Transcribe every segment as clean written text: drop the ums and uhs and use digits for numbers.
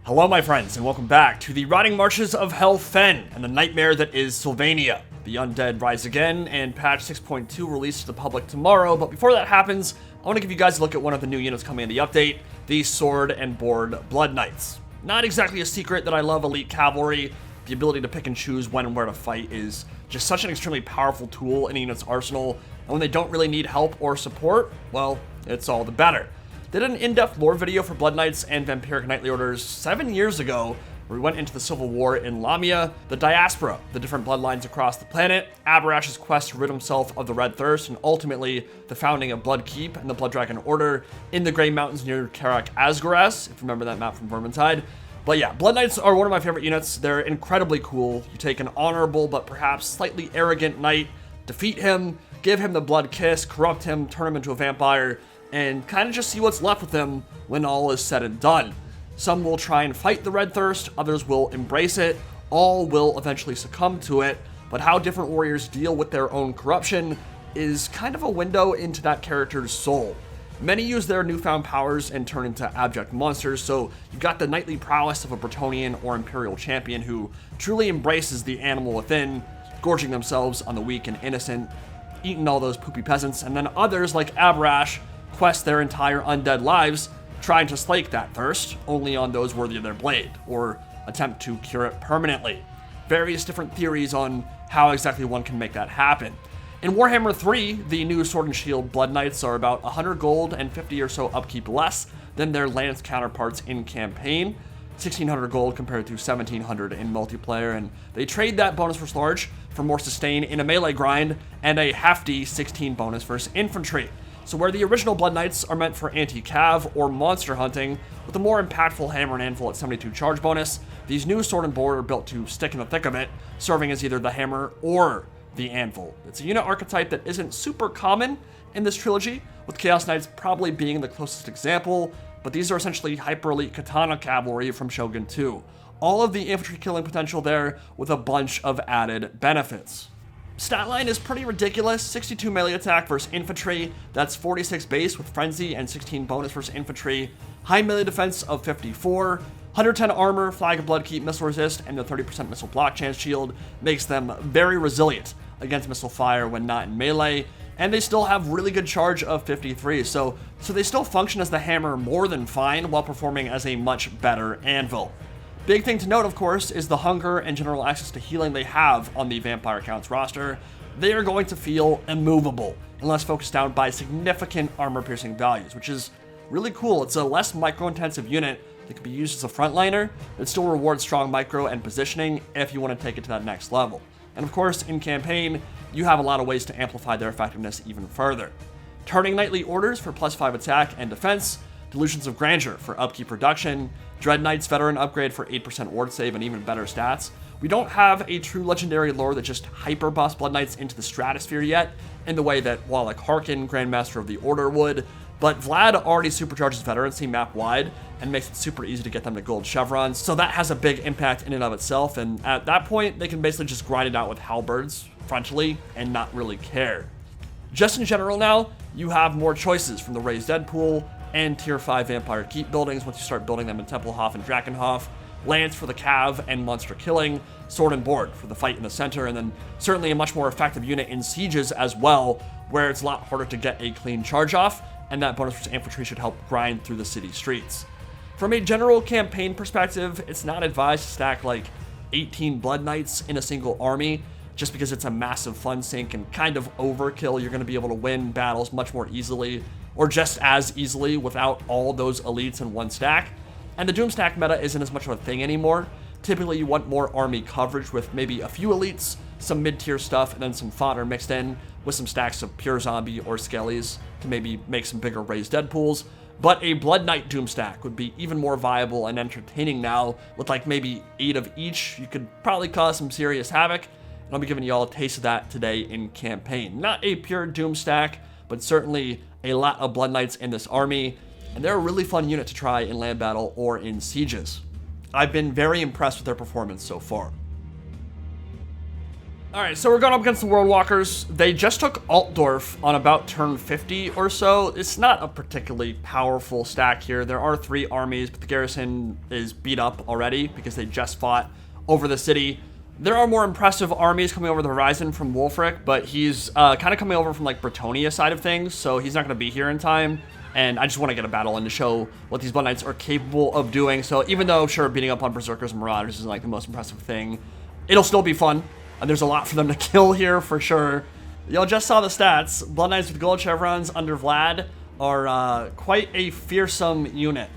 Hello my friends, and welcome back to the Riding Marches of Hel Fen and the nightmare that is Sylvania. The undead rise again, and patch 6.2 released to the public tomorrow, but before that happens, I want to give you guys a look at one of the new units coming in the update, the Sword and Board Blood Knights. Not exactly a secret that I love elite cavalry. The ability to pick and choose when and where to fight is just such an extremely powerful tool in a unit's arsenal, and when they don't really need help or support, well, it's all the better. Did an in-depth lore video for Blood Knights and Vampiric Knightly Orders 7 years ago, where we went into the Civil War in Lamia, the diaspora, the different bloodlines across the planet, Aberrash's quest to rid himself of the Red Thirst, and ultimately the founding of Blood Keep and the Blood Dragon Order in the Grey Mountains near Karak Asgaras, if you remember that map from Vermintide. But yeah, Blood Knights are one of my favorite units. They're incredibly cool. You take an honorable but perhaps slightly arrogant knight, defeat him, give him the Blood Kiss, corrupt him, turn him into a vampire, and kind of just see what's left with them when all is said and done. Some will try and fight the Red Thirst, others will embrace it, all will eventually succumb to it, but how different warriors deal with their own corruption is kind of a window into that character's soul. Many use their newfound powers and turn into abject monsters, so you've got the knightly prowess of a Bretonnian or Imperial champion who truly embraces the animal within, gorging themselves on the weak and innocent, eating all those poopy peasants, and then others like Aberrash quest their entire undead lives trying to slake that thirst only on those worthy of their blade, or attempt to cure it permanently. Various different theories on how exactly one can make that happen. In Warhammer 3, the new Sword and Shield Blood Knights are about 100 gold and 50 or so upkeep less than their Lance counterparts in campaign, 1600 gold compared to 1700 in multiplayer, and they trade that bonus versus large for more sustain in a melee grind and a hefty 16 bonus versus infantry. So where the original Blood Knights are meant for anti-cav or monster hunting, with a more impactful hammer and anvil at 72 charge bonus, these new Sword and Board are built to stick in the thick of it, serving as either the hammer or the anvil. It's a unit archetype that isn't super common in this trilogy, with Chaos Knights probably being the closest example, but these are essentially hyper-elite katana cavalry from Shogun 2. All of the infantry killing potential there, with a bunch of added benefits. Stat line is pretty ridiculous. 62 melee attack versus infantry, that's 46 base with frenzy and 16 bonus versus infantry. High melee defense of 54. 110 armor, flag of blood keep, missile resist, and the 30% missile block chance shield makes them very resilient against missile fire when not in melee. And they still have really good charge of 53, so they still function as the hammer more than fine while performing as a much better anvil. Big thing to note, of course, is the hunger and general access to healing they have on the Vampire Counts roster. They are going to feel immovable unless focused down by significant armor-piercing values, which is really cool. It's a less micro-intensive unit that can be used as a frontliner that still rewards strong micro and positioning if you want to take it to that next level. And of course, in campaign, you have a lot of ways to amplify their effectiveness even further. Turning Knightly Orders for +5 attack and defense, Delusions of Grandeur for upkeep reduction, Dread Knight's Veteran upgrade for 8% ward save and even better stats. We don't have a true legendary lore that just hyper buffs Blood Knights into the stratosphere yet, in the way that Wallach Harkin, Grandmaster of the Order, would, but Vlad already supercharges veterancy map-wide and makes it super easy to get them to gold chevrons, so that has a big impact in and of itself, and at that point, they can basically just grind it out with halberds frontally and not really care. Just in general now, you have more choices from the Raised Dead pool and Tier 5 Vampire Keep buildings once you start building them in Tempelhof and Drakenhof, Lance for the cav and monster killing, Sword and Board for the fight in the center, and then certainly a much more effective unit in sieges as well, where it's a lot harder to get a clean charge off, and that bonus versus infantry should help grind through the city streets. From a general campaign perspective, it's not advised to stack like 18 Blood Knights in a single army, just because it's a massive fun sink and kind of overkill. You're going to be able to win battles much more easily, or just as easily without all those elites in one stack. And the doomstack meta isn't as much of a thing anymore. Typically you want more army coverage with maybe a few elites, some mid-tier stuff, and then some fodder mixed in with some stacks of pure zombie or skellies to maybe make some bigger raised dead pools. But a Blood Knight doomstack would be even more viable and entertaining now, with like maybe 8 of each. You could probably cause some serious havoc, and I'll be giving you all a taste of that today in campaign. Not a pure doomstack, but certainly a lot of Blood Knights in this army, and they're a really fun unit to try in land battle or in sieges. I've been very impressed with their performance so far. Alright, so we're going up against the World Walkers. They just took Altdorf on about turn 50 or so. It's not a particularly powerful stack here. There are 3 armies, but the garrison is beat up already because they just fought over the city. There are more impressive armies coming over the horizon from Wulfric, but he's kind of coming over from like Bretonnia side of things, so he's not going to be here in time. And I just want to get a battle in to show what these Blood Knights are capable of doing. So even though, sure, beating up on Berserkers and Marauders isn't like the most impressive thing, it'll still be fun. And there's a lot for them to kill here for sure. Y'all just saw the stats. Blood Knights with gold chevrons under Vlad are quite a fearsome unit.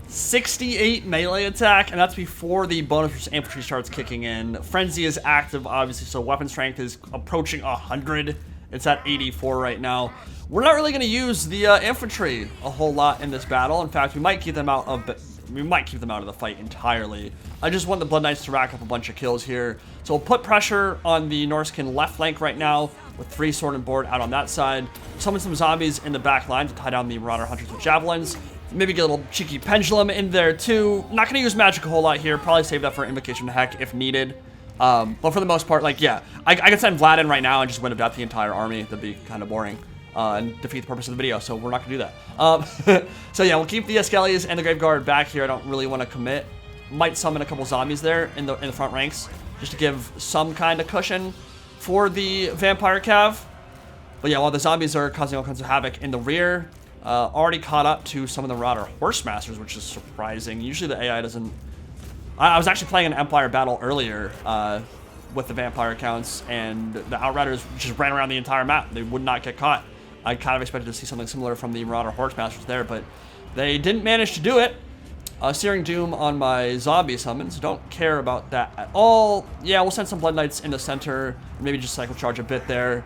68 melee attack, and that's before the bonus infantry starts kicking in. Frenzy is active, obviously, so weapon strength is approaching 100. It's at 84 right now. We're not really going to use the infantry a whole lot in this battle. In fact, we might keep them out of the fight entirely. I just want the Blood Knights to rack up a bunch of kills here. So we'll put pressure on the Norskin left flank right now with 3 sword and board out on that side. Summon some zombies in the back line to tie down the Marauder Hunters with javelins. Maybe get a little cheeky pendulum in there too. Not going to use magic a whole lot here. Probably save that for Invocation of Heck if needed. But for the most part, like, yeah, I could send Vlad in right now and just win up the entire army. That'd be kind of boring. And defeat the purpose of the video, so we're not gonna do that. So yeah, we'll keep the Skellies and the Graveguard back here. I don't really want to commit. Might summon a couple zombies there in the front ranks, just to give some kind of cushion for the Vampire Cav. But yeah, while the zombies are causing all kinds of havoc in the rear, already caught up to some of the Marauder Horsemasters, which is surprising. Usually the AI doesn't... I was actually playing an Empire battle earlier with the Vampire accounts, and the Outriders just ran around the entire map. They would not get caught. I kind of expected to see something similar from the Marauder Horsemasters there, but they didn't manage to do it. Searing Doom on my zombie summons. Don't care about that at all. Yeah, we'll send some Blood Knights in the center. Maybe just cycle charge a bit there.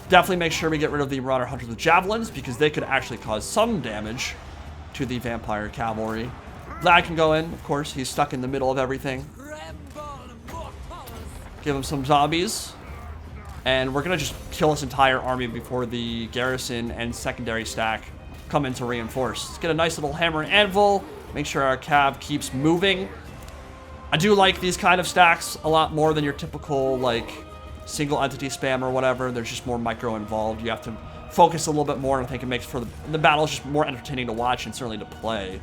Definitely make sure we get rid of the Marauder Hunters with javelins, because they could actually cause some damage to the Vampire Cavalry. Vlad can go in, of course. He's stuck in the middle of everything. Give him some zombies. And we're going to just kill this entire army before the garrison and secondary stack come in to reinforce. Let's get a nice little hammer and anvil. Make sure our cav keeps moving. I do like these kind of stacks a lot more than your typical, like, single entity spam or whatever. There's just more micro involved. You have to focus a little bit more, and I think it makes for the battle just more entertaining to watch and certainly to play.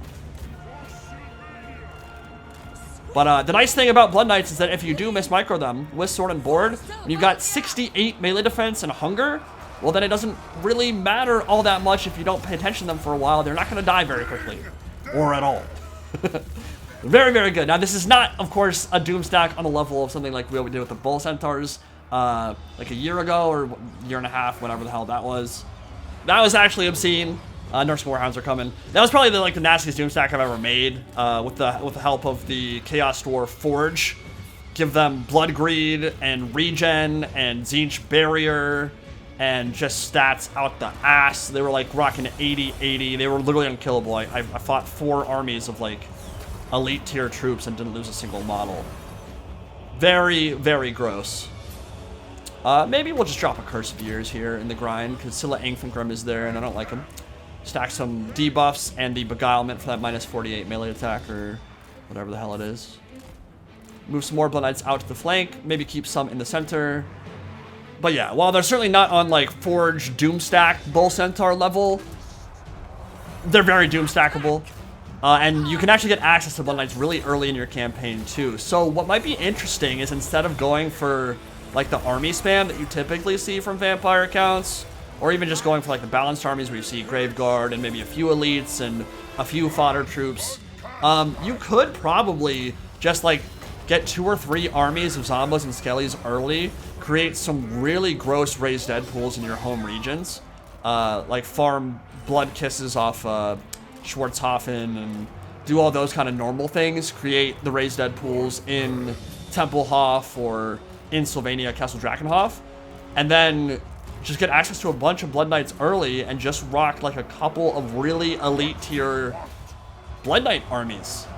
But the nice thing about Blood Knights is that if you do mismicro them with sword and board, and you've got 68 melee defense and hunger, well, then it doesn't really matter all that much if you don't pay attention to them for a while. They're not going to die very quickly, or at all. Very, very good. Now, this is not, of course, a doom stack on the level of something like we did with the Bull Centaurs like a year ago or year and a half, whatever the hell that was. That was actually obscene. Norse Warhounds are coming. That was probably the nastiest doom stack I've ever made with the help of the Chaos Dwarf Forge. Give them Blood Greed and Regen and Tzeentch Barrier and just stats out the ass. They were like rocking 80-80. They were literally unkillable. I fought 4 armies of like elite tier troops and didn't lose a single model. Very, very gross. Maybe we'll just drop a Curse of Years here in the grind because Scylla Infantgrim is there and I don't like him. Stack some debuffs and the Beguilement for that minus 48 melee attack or whatever the hell it is. Move some more Blood Knights out to the flank. Maybe keep some in the center. But yeah, while they're certainly not on like Forge Doomstack Bull Centaur level, they're very Doomstackable. And you can actually get access to Blood Knights really early in your campaign too. So what might be interesting is instead of going for like the army spam that you typically see from Vampire accounts, or even just going for like the balanced armies where you see Graveguard and maybe a few elites and a few fodder troops, you could probably just like get 2 or 3 armies of Zombos and Skellies early, create some really gross raised dead pools in your home regions, like farm Blood Kisses off Schwarzhofen and do all those kind of normal things, create the raised dead pools in Tempelhof or in Sylvania Castle Drakenhof, and then just get access to a bunch of Blood Knights early and just rock like a couple of really elite tier Blood Knight armies.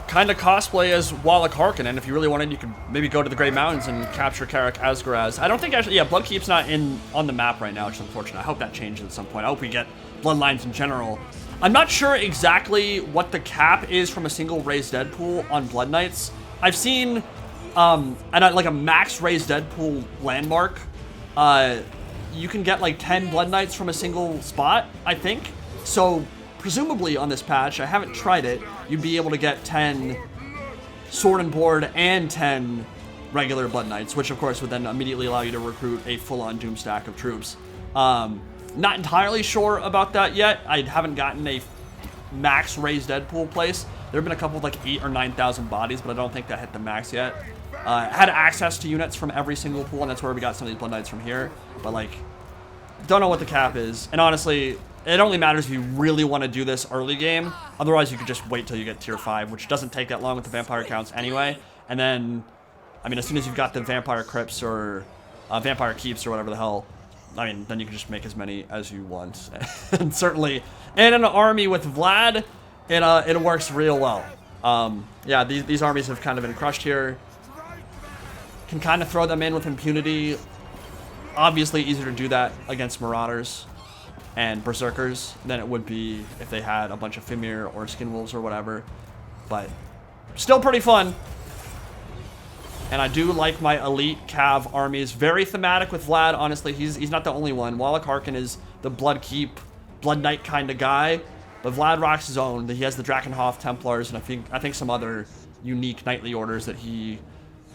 Kind of cosplay as Wallach Harkonnen. If you really wanted, you could maybe go to the Grey Mountains and capture Karak Asgaraz. I don't think actually, yeah, Bloodkeep's not on the map right now, which is unfortunate. I hope that changes at some point. I hope we get Bloodlines in general. I'm not sure exactly what the cap is from a single raised dead pool on Blood Knights. I've seen And at like a max raised Deadpool landmark, you can get like 10 Blood Knights from a single spot, I think. So presumably on this patch, I haven't tried it, you'd be able to get 10 Sword and Board and 10 regular Blood Knights, which of course would then immediately allow you to recruit a full-on doom stack of troops. Not entirely sure about that yet. I haven't gotten a max raised Deadpool place. There have been a couple of like 8,000 or 9,000 bodies, but I don't think that hit the max yet. Had access to units from every single pool, and that's where we got some of these Blood Knights from here. But like, don't know what the cap is. And honestly, it only matters if you really want to do this early game. Otherwise, you could just wait till you get tier 5, which doesn't take that long with the vampire counts anyway. And then, I mean, as soon as you've got the vampire crypts or vampire keeps or whatever the hell, I mean, then you can just make as many as you want. And certainly, in an army with Vlad, it works real well. Yeah, these armies have kind of been crushed here. Can kind of throw them in with impunity. Obviously easier to do that against Marauders and Berserkers than it would be if they had a bunch of Fimir or Skinwolves or whatever. But still pretty fun. And I do like my elite Cav armies. Very thematic with Vlad, honestly. He's not the only one. Wallach Harkin is the Blood Keep, Blood Knight kind of guy. But Vlad rocks his own. He has the Drakenhof Templars and I think some other unique knightly orders that he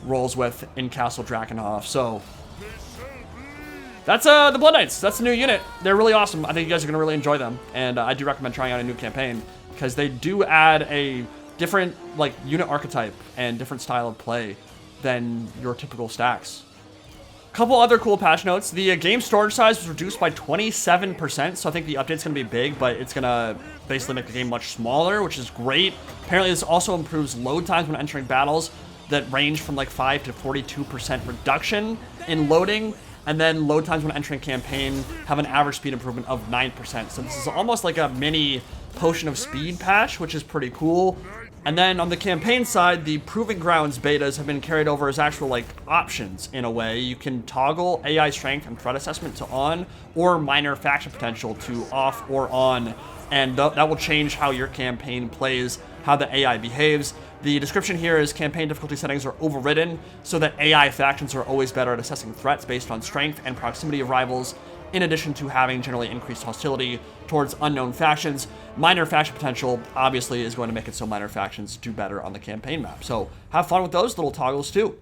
rolls with in Castle Drakenhof. So that's the Blood Knights. That's the new unit. They're really awesome. I think you guys are going to really enjoy them. And I do recommend trying out a new campaign because they do add a different like unit archetype and different style of play than your typical stacks. Couple other cool patch notes. The game storage size was reduced by 27%, so I think the update's going to be big, but it's going to basically make the game much smaller, which is great. Apparently this also improves load times when entering battles that range from like 5 to 42% reduction in loading, and then load times when entering campaign have an average speed improvement of 9%. So this is almost like a mini Potion of Speed patch, which is pretty cool. And then on the campaign side, the Proving Grounds betas have been carried over as actual like options in a way. You can toggle AI strength and threat assessment to on, or minor faction potential to off or on, and that will change how your campaign plays, how the AI behaves. The description here is campaign difficulty settings are overridden so that AI factions are always better at assessing threats based on strength and proximity of rivals, in addition to having generally increased hostility towards unknown factions. Minor faction potential obviously is going to make it so minor factions do better on the campaign map. So have fun with those little toggles too.